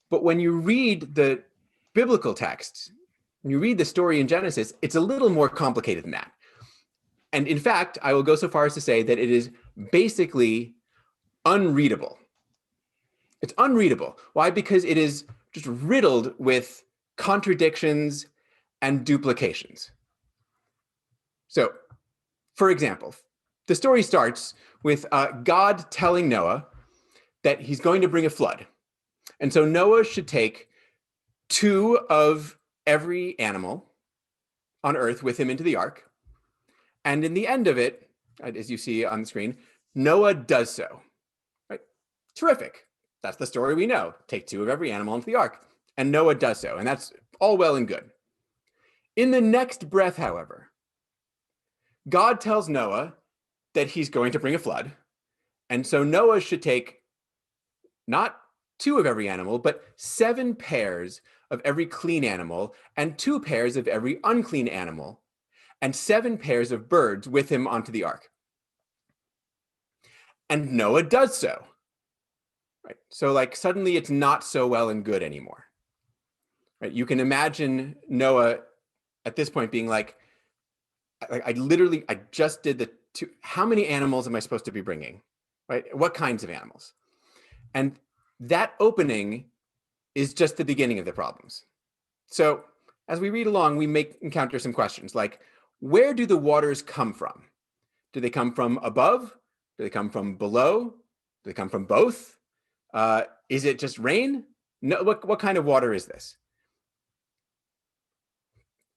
But when you read the biblical text, when you read the story in Genesis, it's a little more complicated than that. And in fact, I will go so far as to say that it is basically unreadable. It's unreadable. Why? Because it is just riddled with contradictions and duplications. So, for example, the story starts with God telling Noah that he's going to bring a flood. And so Noah should take 2 of every animal on earth with him into the ark. And in the end of it, as you see on the screen, Noah does so. Right? Terrific. That's the story we know. Take 2 of every animal into the ark. And Noah does so. And that's all well and good. In the next breath, however, God tells Noah that he's going to bring a flood. And so Noah should take not 2 of every animal, but 7 pairs of every clean animal and 2 pairs of every unclean animal and 7 pairs of birds with him onto the ark. And Noah does so. Right? So like suddenly it's not so well and good anymore. Right? You can imagine Noah at this point being like, I just did the 2, how many animals am I supposed to be bringing? Right? What kinds of animals? And that opening is just the beginning of the problems. So as we read along, we may encounter some questions like, where do the waters come from? Do they come from above? Do they come from below? Do they come from both? Is it just rain? No, what kind of water is this?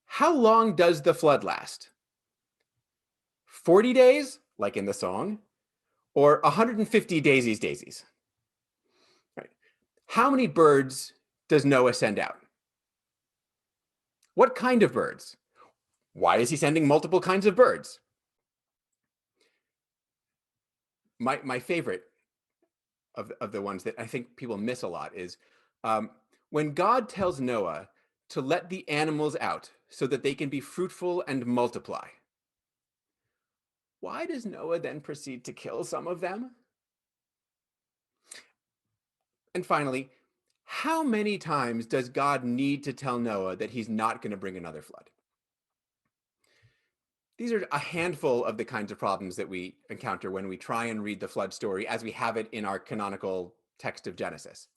How long does the flood last? 40 days, like in the song, or 150 daisies? Right. How many birds does Noah send out? What kind of birds? Why is he sending multiple kinds of birds? My favorite of the ones that I think people miss a lot is when God tells Noah to let the animals out so that they can be fruitful and multiply. Why does Noah then proceed to kill some of them? And finally, how many times does God need to tell Noah that he's not going to bring another flood? These are a handful of the kinds of problems that we encounter when we try and read the flood story as we have it in our canonical text of Genesis.